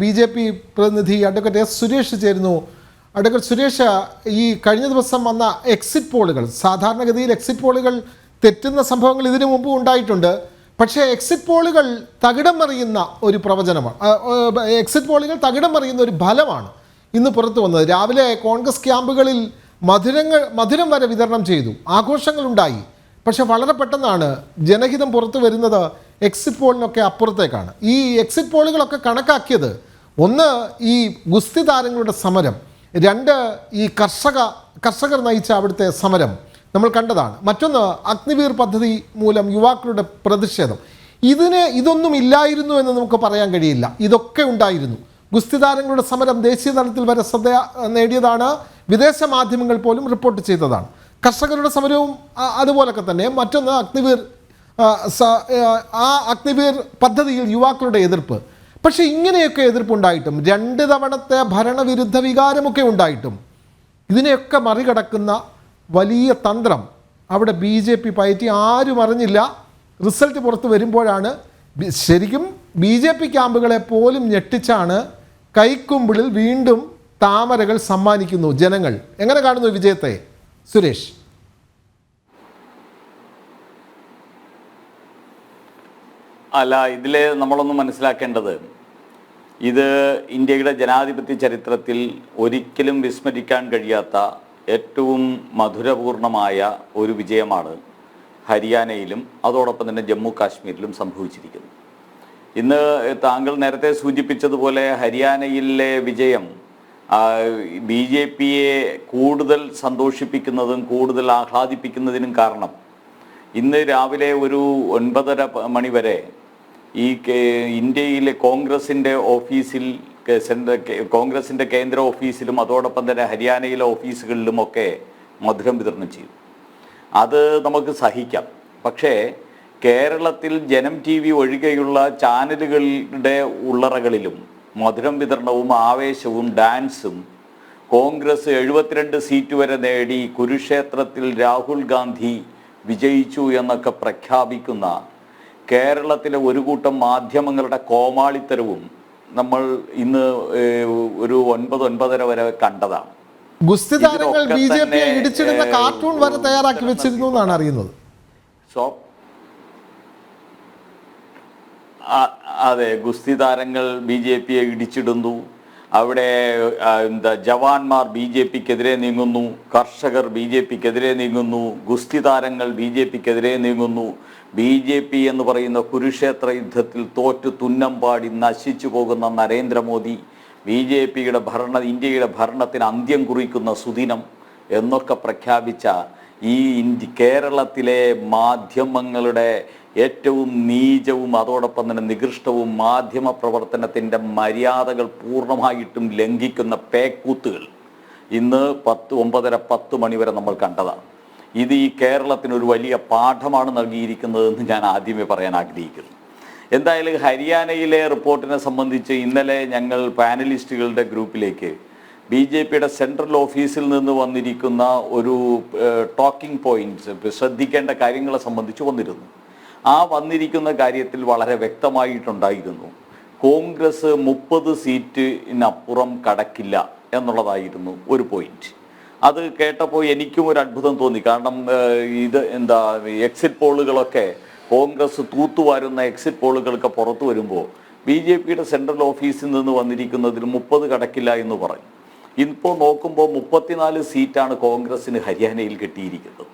BJP പ്രതിനിധി advocate S Suresh ചേരുന്നു. Advocate Suresh, ഈ കഴിഞ്ഞ ദിവസം വന്ന എക്സിറ്റ് പോളുകൾ, സാധാരണഗതിയിൽ എക്സിറ്റ് പോളുകൾ തെറ്റുന്ന സംഭവങ്ങൾ ഇതിനു മുമ്പ് ഉണ്ടായിട്ടുണ്ട്. പക്ഷേ എക്സിറ്റ് പോളുകൾ തകിടം മറിയുന്ന ഒരു പ്രവചനമാണ്, എക്സിറ്റ് പോളുകൾ തകിടം മറിയുന്ന ഒരു ഫലമാണ് ഇന്ന് പുറത്തു വന്നത്. രാവിലെ കോൺഗ്രസ് ക്യാമ്പുകളിൽ മധുരം വരെ വിതരണം ചെയ്തു, ആഘോഷങ്ങളുണ്ടായി. പക്ഷെ വളരെ പെട്ടെന്നാണ് ജനഹിതം പുറത്തു വരുന്നത് എക്സിറ്റ് പോളിനൊക്കെ അപ്പുറത്തേക്കാണ്. ഈ എക്സിറ്റ് പോളുകളൊക്കെ കണക്കാക്കിയത്, ഒന്ന് ഈ ഗുസ്തി താരങ്ങളുടെ സമരം, രണ്ട് ഈ കർഷകർ നയിച്ച അവിടുത്തെ സമരം നമ്മൾ കണ്ടതാണ്, മറ്റൊന്ന് അഗ്നിവീർ പദ്ധതി മൂലം യുവാക്കളുടെ പ്രതിഷേധം. ഇതൊന്നും ഇല്ലായിരുന്നു എന്ന് നമുക്ക് പറയാൻ കഴിയില്ല, ഇതൊക്കെ ഉണ്ടായിരുന്നു. ഗുസ്തി താരങ്ങളുടെ സമരം ദേശീയ തലത്തിൽ വരെ ശ്രദ്ധ നേടിയതാണ്, വിദേശ മാധ്യമങ്ങൾ പോലും റിപ്പോർട്ട് ചെയ്തതാണ്. കർഷകരുടെ സമരവും അതുപോലൊക്കെ തന്നെ. മറ്റൊന്ന് അഗ്നിവീർ പദ്ധതിയിൽ യുവാക്കളുടെ എതിർപ്പ്. പക്ഷേ ഇങ്ങനെയൊക്കെ എതിർപ്പുണ്ടായിട്ടും, 2 തവണത്തെ ഭരണവിരുദ്ധ വികാരമൊക്കെ ഉണ്ടായിട്ടും ഇതിനെയൊക്കെ മറികടക്കുന്ന വലിയ തന്ത്രം അവിടെ BJP പയറ്റി. ആരും അറിഞ്ഞില്ല. റിസൾട്ട് പുറത്ത് വരുമ്പോഴാണ് ശരിക്കും BJP ക്യാമ്പുകളെ പോലും ഞെട്ടിച്ചാണ് കൈക്കുമ്പിളിൽ വീണ്ടും താമരകൾ സമ്മാനിക്കുന്നു ജനങ്ങൾ. എങ്ങനെ കാണുന്നു വിജയത്തെ സുരേഷ്? അല്ല, ഇതിലെ നമ്മളൊന്ന് മനസ്സിലാക്കേണ്ടത്, ഇത് ഇന്ത്യയുടെ ജനാധിപത്യ ചരിത്രത്തിൽ ഒരിക്കലും വിസ്മരിക്കാൻ കഴിയാത്ത ഏറ്റവും മധുരപൂർണമായ ഒരു വിജയമാണ് ഹരിയാനയിലും അതോടൊപ്പം തന്നെ ജമ്മു കാശ്മീരിലും സംഭവിച്ചിരിക്കുന്നത്. ഇന്ന് താങ്കൾ നേരത്തെ സൂചിപ്പിച്ചതുപോലെ ഹരിയാനയിലെ വിജയം BJPയെ കൂടുതൽ സന്തോഷിപ്പിക്കുന്നതും കൂടുതൽ ആഹ്ലാദിപ്പിക്കുന്നതിനും കാരണം, ഇന്ന് രാവിലെ ഒരു 9:30 മണി വരെ ഈ ഇന്ത്യയിലെ കോൺഗ്രസിൻ്റെ ഓഫീസിൽ, കോൺഗ്രസിൻ്റെ കേന്ദ്ര ഓഫീസിലും അതോടൊപ്പം തന്നെ ഹരിയാനയിലെ ഓഫീസുകളിലുമൊക്കെ മധുരം വിതരണം ചെയ്തു. അത് നമുക്ക് സഹിക്കാം. പക്ഷേ കേരളത്തിൽ ജനം TV ഒഴികെയുള്ള ചാനലുകളുടെ ഉള്ളറകളിലും മധുരം വിതരണവും ആവേശവും ഡാൻസും, കോൺഗ്രസ് 72 സീറ്റ് വരെ നേടി കുരുക്ഷേത്രത്തിൽ രാഹുൽ ഗാന്ധി വിജയിച്ചു എന്നൊക്കെ പ്രഖ്യാപിക്കുന്ന കേരളത്തിലെ ഒരു കൂട്ടം മാധ്യമങ്ങളുടെ കോമാളിത്തരവും നമ്മൾ ഇന്ന് ഒരു 9-9:30 വരെ കണ്ടതാണ്. ഗുസ്തി താരങ്ങൾ BJP ഇടിച്ചിടുന്ന കാർട്ടൂൺ വരെ തയ്യാറാക്കി വെച്ചിരുന്നു എന്നാണ് അറിയുന്നത്. അതെ, ഗുസ്തി താരങ്ങൾ BJPയെ ഇടിച്ചിടുന്നു. അവിടെ ജവാന്മാർ BJPക്കെതിരെ നീങ്ങുന്നു, കർഷകർ BJPക്കെതിരെ നീങ്ങുന്നു, ഗുസ്തി താരങ്ങൾ BJPക്കെതിരെ നീങ്ങുന്നു. BJP എന്ന് പറയുന്ന കുരുക്ഷേത്ര യുദ്ധത്തിൽ തോറ്റു തുന്നം പാടി നശിച്ചു പോകുന്ന നരേന്ദ്രമോദി, ഇന്ത്യയുടെ ഭരണത്തിന് അന്ത്യം കുറിക്കുന്ന സുദിനം എന്നൊക്കെ പ്രഖ്യാപിച്ച ഈ കേരളത്തിലെ മാധ്യമങ്ങളുടെ ഏറ്റവും നീചവും അതോടൊപ്പം തന്നെ നികൃഷ്ടവും മാധ്യമ പ്രവർത്തനത്തിൻ്റെ മര്യാദകൾ പൂർണ്ണമായിട്ടും ലംഘിക്കുന്ന പേക്കൂത്തുകൾ ഇന്ന് 9:10 മണി വരെ നമ്മൾ കണ്ടതാണ്. ഇത് ഈ കേരളത്തിനൊരു വലിയ പാഠമാണ് നൽകിയിരിക്കുന്നതെന്ന് ഞാൻ ആദ്യമേ പറയാൻ ആഗ്രഹിക്കുന്നു. എന്തായാലും ഹരിയാനയിലെ റിപ്പോർട്ടിനെ സംബന്ധിച്ച് ഇന്നലെ ഞങ്ങൾ പാനലിസ്റ്റുകളുടെ ഗ്രൂപ്പിലേക്ക് BJPയുടെ സെൻട്രൽ ഓഫീസിൽ നിന്ന് വന്നിരിക്കുന്ന ഒരു ടോക്കിംഗ് പോയിന്റ്സ്, ശ്രദ്ധിക്കേണ്ട കാര്യങ്ങളെ സംബന്ധിച്ച് വന്നിരുന്നു. ആ വന്നിരിക്കുന്ന കാര്യത്തിൽ വളരെ വ്യക്തമായിട്ടുണ്ടായിരുന്നു, കോൺഗ്രസ് 30 സീറ്റിനപ്പുറം കടക്കില്ല എന്നുള്ളതായിരുന്നു ഒരു പോയിന്റ്. അത് കേട്ടപ്പോൾ എനിക്കും ഒരു അത്ഭുതം തോന്നി. കാരണം എക്സിറ്റ് പോളുകളൊക്കെ, കോൺഗ്രസ് തൂത്തുവാരുന്ന എക്സിറ്റ് പോളുകളൊക്കെ പുറത്തു വരുമ്പോൾ BJPയുടെ സെൻട്രൽ ഓഫീസിൽ നിന്ന് വന്നിരിക്കുന്നതിൽ 30 കടക്കില്ല എന്ന് പറഞ്ഞു. ഇപ്പോൾ നോക്കുമ്പോൾ 34 സീറ്റാണ് കോൺഗ്രസിന് ഹരിയാനയിൽ കിട്ടിയിരിക്കുന്നത്.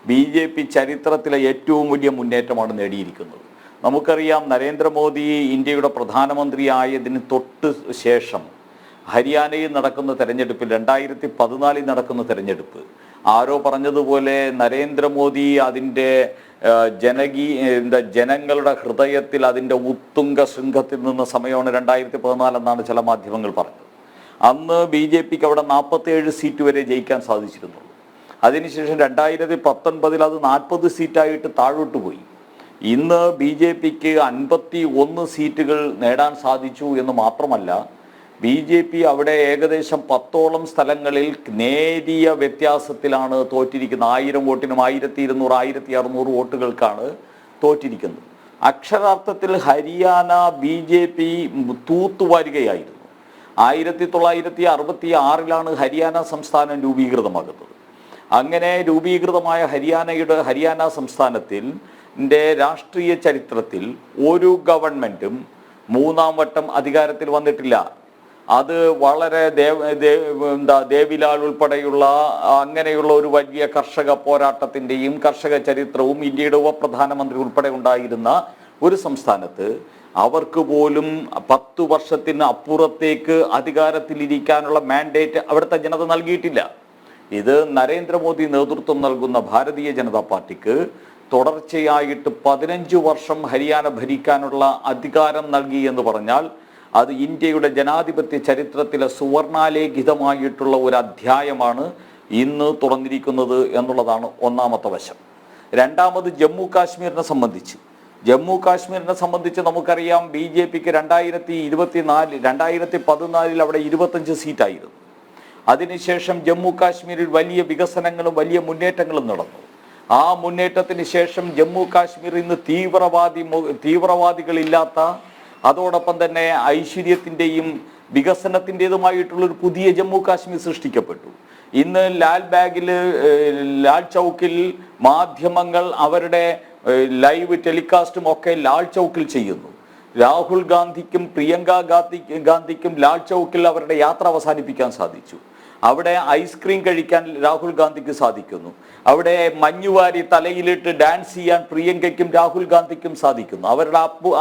BJP ചരിത്രത്തിലെ ഏറ്റവും വലിയ മുന്നേറ്റമാണ് നേടിയിരിക്കുന്നത്. നമുക്കറിയാം, നരേന്ദ്രമോദി ഇന്ത്യയുടെ പ്രധാനമന്ത്രി ആയതിന് തൊട്ട് ശേഷം ഹരിയാനയിൽ നടക്കുന്ന തെരഞ്ഞെടുപ്പിൽ, 2014 നടക്കുന്ന തെരഞ്ഞെടുപ്പ്, ആരോ പറഞ്ഞതുപോലെ നരേന്ദ്രമോദി അതിൻ്റെ ജനങ്ങളുടെ ഹൃദയത്തിൽ അതിൻ്റെ ഉത്തുംഗ ശൃംഖത്തിൽ നിന്ന സമയമാണ് 2014 എന്നാണ് ചില മാധ്യമങ്ങൾ പറഞ്ഞത്. അന്ന് BJPക്ക് അവിടെ 47 സീറ്റ് വരെ ജയിക്കാൻ സാധിച്ചിരുന്നു. അതിനുശേഷം 2019 അത് 40 സീറ്റായിട്ട് താഴോട്ട് പോയി. ഇന്ന് BJPക്ക് 51 സീറ്റുകൾ നേടാൻ സാധിച്ചു എന്ന് മാത്രമല്ല, BJP അവിടെ ഏകദേശം 10ഓളം സ്ഥലങ്ങളിൽ നേരിയ വ്യത്യാസത്തിലാണ് തോറ്റിരിക്കുന്നത്. 1000 വോട്ടിനും 1200, 1600 വോട്ടുകൾക്കാണ് തോറ്റിരിക്കുന്നത്. അക്ഷരാർത്ഥത്തിൽ ഹരിയാന BJP തൂത്തുവാരുകയായിരുന്നു. 1966 ഹരിയാന സംസ്ഥാനം രൂപീകൃതമാകുന്നത്. അങ്ങനെ രൂപീകൃതമായ ഹരിയാന സംസ്ഥാനത്തിൽ രാഷ്ട്രീയ ചരിത്രത്തിൽ ഒരു ഗവൺമെൻറ്റും 3ാം വട്ടം അധികാരത്തിൽ വന്നിട്ടില്ല. അത് വളരെ ദേവിലാൽ ഉൾപ്പെടെയുള്ള അങ്ങനെയുള്ള ഒരു വലിയ കർഷക പോരാട്ടത്തിൻ്റെയും കർഷക ചരിത്രവും ഇന്ത്യയുടെ ഉപപ്രധാനമന്ത്രി ഉൾപ്പെടെ ഉണ്ടായിരുന്ന ഒരു സംസ്ഥാനത്ത് അവർക്ക് പോലും 10 വർഷത്തിന് അപ്പുറത്തേക്ക് അധികാരത്തിലിരിക്കാനുള്ള മാൻഡേറ്റ് അവിടുത്തെ ജനത നൽകിയിട്ടില്ല. ഇത് നരേന്ദ്രമോദി നേതൃത്വം നൽകുന്ന ഭാരതീയ ജനതാ പാർട്ടിക്ക് തുടർച്ചയായിട്ട് 15 വർഷം ഹരിയാന ഭരിക്കാനുള്ള അധികാരം നൽകി എന്ന് പറഞ്ഞാൽ അത് ഇന്ത്യയുടെ ജനാധിപത്യ ചരിത്രത്തിലെ സുവർണാലേഖിതമായിട്ടുള്ള ഒരു അധ്യായമാണ് ഇന്ന് തുറന്നിരിക്കുന്നത് എന്നുള്ളതാണ് ഒന്നാമത്തെ വശം. രണ്ടാമത് ജമ്മു കാശ്മീരിനെ സംബന്ധിച്ച് നമുക്കറിയാം BJPക്ക് 2014 അവിടെ 25 സീറ്റായിരുന്നു. അതിനുശേഷം ജമ്മു കാശ്മീരിൽ വലിയ വികസനങ്ങളും വലിയ മുന്നേറ്റങ്ങളും നടന്നു. ആ മുന്നേറ്റത്തിന് ശേഷം ജമ്മു കാശ്മീർ ഇന്ന് തീവ്രവാദികളില്ലാത്ത, അതോടൊപ്പം തന്നെ ഐശ്വര്യത്തിൻ്റെയും വികസനത്തിൻ്റെതുമായിട്ടുള്ളൊരു പുതിയ ജമ്മു കാശ്മീർ സൃഷ്ടിക്കപ്പെട്ടു. ഇന്ന് ലാൽ ചൗക്കിൽ മാധ്യമങ്ങൾ അവരുടെ ലൈവ് ടെലികാസ്റ്റും ഒക്കെ ലാൽ ചൗക്കിൽ ചെയ്യുന്നു. രാഹുൽ ഗാന്ധിക്കും പ്രിയങ്ക ഗാന്ധിക്കും ലാൽ ചൗക്കിൽ അവരുടെ യാത്ര അവസാനിപ്പിക്കാൻ സാധിച്ചു. അവിടെ ഐസ്ക്രീം കഴിക്കാൻ രാഹുൽ ഗാന്ധിക്ക് സാധിക്കുന്നു. അവിടെ മഞ്ഞുവാരി തലയിലിട്ട് ഡാൻസ് ചെയ്യാൻ പ്രിയങ്കയ്ക്കും രാഹുൽ ഗാന്ധിക്കും സാധിക്കുന്നു.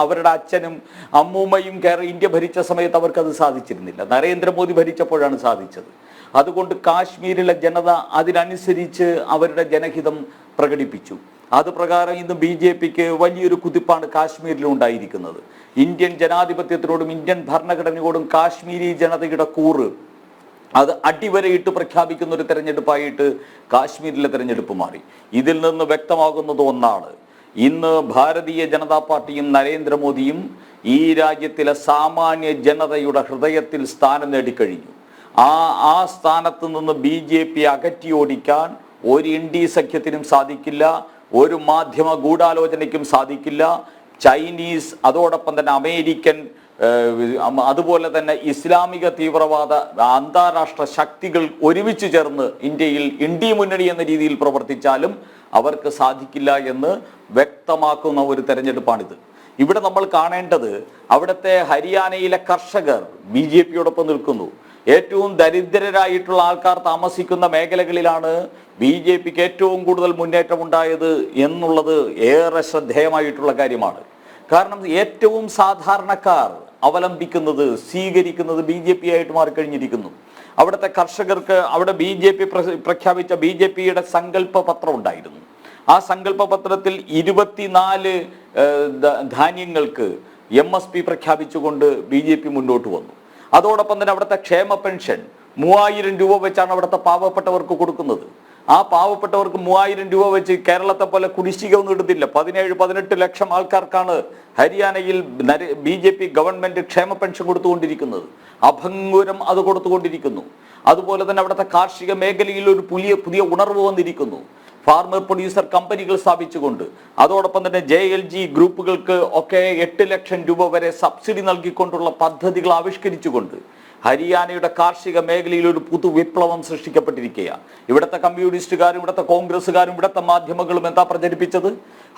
അവരുടെ അച്ഛനും അമ്മൂമ്മയും ഇന്ത്യ ഭരിച്ച സമയത്ത് അവർക്കത് സാധിച്ചിരുന്നില്ല. നരേന്ദ്രമോദി ഭരിച്ചപ്പോഴാണ് സാധിച്ചത്. അതുകൊണ്ട് കാശ്മീരിലെ ജനത അതിനനുസരിച്ച് അവരുടെ ജനഹിതം പ്രകടിപ്പിച്ചു. അത് പ്രകാരം ഇന്ന് BJPക്ക് വലിയൊരു കുതിപ്പാണ് കാശ്മീരിൽ ഉണ്ടായിരിക്കുന്നത്. ഇന്ത്യൻ ജനാധിപത്യത്തിനോടും ഇന്ത്യൻ ഭരണഘടനയോടും കാശ്മീരി ജനതയുടെ കൂറ് അത് അടിവരയിട്ട് പ്രഖ്യാപിക്കുന്ന ഒരു തെരഞ്ഞെടുപ്പായിട്ട് കാശ്മീരിലെ തെരഞ്ഞെടുപ്പ് മാറി. ഇതിൽ നിന്ന് വ്യക്തമാകുന്നത് ഒന്നാണ്, ഇന്ന് ഭാരതീയ ജനതാ പാർട്ടിയും നരേന്ദ്രമോദിയും ഈ രാജ്യത്തിലെ സാമാന്യ ജനതയുടെ ഹൃദയത്തിൽ സ്ഥാനം നേടിക്കഴിഞ്ഞു. ആ സ്ഥാനത്ത് നിന്ന് BJP അകറ്റിയോടിക്കാൻ ഒരു ND സഖ്യത്തിനും സാധിക്കില്ല, ഒരു മാധ്യമ ഗൂഢാലോചനയ്ക്കും സാധിക്കില്ല. ചൈനീസ്, അതോടൊപ്പം തന്നെ അമേരിക്കൻ, അതുപോലെ തന്നെ ഇസ്ലാമിക തീവ്രവാദ അന്താരാഷ്ട്ര ശക്തികൾ ഒരുമിച്ച് ചേർന്ന് ഇന്ത്യയിൽ ND മുന്നണി എന്ന രീതിയിൽ പ്രവർത്തിച്ചാലും അവർക്ക് സാധിക്കില്ല എന്ന് വ്യക്തമാക്കുന്ന ഒരു തെരഞ്ഞെടുപ്പാണിത്. ഇവിടെ നമ്മൾ കാണേണ്ടത്, അവിടുത്തെ ഹരിയാനയിലെ കർഷകർ BJPയോടൊപ്പം നിൽക്കുന്നു. ഏറ്റവും ദരിദ്രരായിട്ടുള്ള ആൾക്കാർ താമസിക്കുന്ന മേഖലകളിലാണ് BJPക്ക് ഏറ്റവും കൂടുതൽ മുന്നേറ്റം ഉണ്ടായത് എന്നുള്ളത് ഏറെ ശ്രദ്ധേയമായിട്ടുള്ള കാര്യമാണ്. കാരണം ഏറ്റവും സാധാരണക്കാർ അവലംബിക്കുന്നത്, സ്വീകരിക്കുന്നത് BJP ആയിട്ട് മാറിക്കഴിഞ്ഞിരിക്കുന്നു. അവിടുത്തെ കർഷകർക്ക് അവിടെ പ്രഖ്യാപിച്ച BJPയുടെ സങ്കല്പ പത്രം ഉണ്ടായിരുന്നു. ആ സങ്കല്പ പത്രത്തിൽ 24 ധാന്യങ്ങൾക്ക് MSP പ്രഖ്യാപിച്ചുകൊണ്ട് BJP മുന്നോട്ട് വന്നു. അതോടൊപ്പം തന്നെ അവിടുത്തെ ക്ഷേമ പെൻഷൻ 3000 രൂപ വെച്ചാണ് അവിടുത്തെ പാവപ്പെട്ടവർക്ക് കൊടുക്കുന്നത്. ആ പാവപ്പെട്ടവർക്ക് 3000 രൂപ വെച്ച് കേരളത്തെ പോലെ കുടിശ്ശിക ഒന്നും ഇടുന്നില്ല. 17-18 ലക്ഷം ആൾക്കാർക്കാണ് ഹരിയാനയിൽ BJP ഗവൺമെന്റ് ക്ഷേമ പെൻഷൻ കൊടുത്തുകൊണ്ടിരിക്കുന്നത്. അഭംഗുരം അത് കൊടുത്തുകൊണ്ടിരിക്കുന്നു. അതുപോലെ തന്നെ അവിടുത്തെ കാർഷിക മേഖലയിൽ ഒരു പുതിയ ഉണർവ് വന്നിരിക്കുന്നു. ഫാർമർ പ്രൊഡ്യൂസർ കമ്പനികൾ സ്ഥാപിച്ചുകൊണ്ട്, അതോടൊപ്പം തന്നെ JLG ഗ്രൂപ്പുകൾക്ക് ഒക്കെ 8 ലക്ഷം രൂപ വരെ സബ്സിഡി നൽകിക്കൊണ്ടുള്ള പദ്ധതികൾ ആവിഷ്കരിച്ചുകൊണ്ട് ഹരിയാനയുടെ കാർഷിക മേഖലയിൽ ഒരു പുതുവിപ്ലവം സൃഷ്ടിക്കപ്പെട്ടിരിക്കുകയാണ്. ഇവിടുത്തെ കമ്മ്യൂണിസ്റ്റുകാരും ഇവിടുത്തെ കോൺഗ്രസ്സുകാരും ഇവിടുത്തെ മാധ്യമങ്ങളും എന്താ പ്രചരിപ്പിച്ചത്?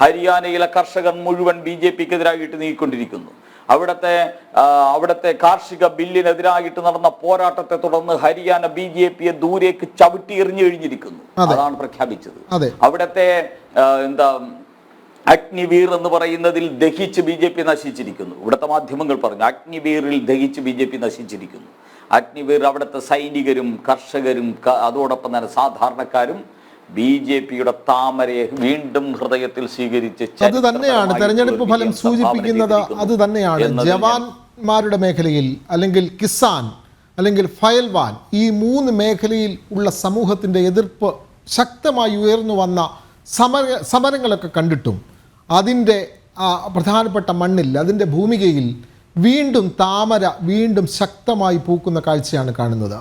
ഹരിയാനയിലെ കർഷകർ മുഴുവൻ BJPക്കെതിരായിട്ട് നീങ്ങിക്കൊണ്ടിരിക്കുന്നു. അവിടുത്തെ കാർഷിക ബില്ലിനെതിരായിട്ട് നടന്ന പോരാട്ടത്തെ തുടർന്ന് ഹരിയാന BJPയെ ദൂരേക്ക് ചവിട്ടി എറിഞ്ഞു കഴിഞ്ഞിരിക്കുന്നു. അതാണ് പ്രഖ്യാപിച്ചത്. അവിടുത്തെ അഗ്നിവീർ എന്ന് പറയുന്നതിൽ ദഹിച്ച് BJP നശിച്ചിരിക്കുന്നു. ഇവിടുത്തെ മാധ്യമങ്ങൾ പറഞ്ഞു അഗ്നിവീറിൽ ദഹിച്ച് BJP നശിച്ചിരിക്കുന്നു. അഗ്നിവീർ അവിടുത്തെ സൈനികരും കർഷകരും അതോടൊപ്പം തന്നെ സാധാരണക്കാരും BJPയുടെ താമരയെ വീണ്ടും ഹൃദയത്തിൽ സ്വീകരിച്ച്, അത് തന്നെയാണ് തെരഞ്ഞെടുപ്പ് ഫലം സൂചിപ്പിക്കുന്നത്. അത് തന്നെയാണ് ജവാന്മാരുടെ മേഖലയിൽ, അല്ലെങ്കിൽ കിസാൻ, അല്ലെങ്കിൽ ഫയൽവാൻ, ഈ 3 മേഖലയിൽ ഉള്ള സമൂഹത്തിൻ്റെ എതിർപ്പ് ശക്തമായി ഉയർന്നു വന്ന സമരങ്ങളൊക്കെ കണ്ടിട്ടും അതിൻ്റെ പ്രധാനപ്പെട്ട മണ്ണിൽ, അതിൻ്റെ ഭൂമികയിൽ വീണ്ടും താമര വീണ്ടും ശക്തമായി പൂക്കുന്ന കാഴ്ചയാണ് കാണുന്നത്.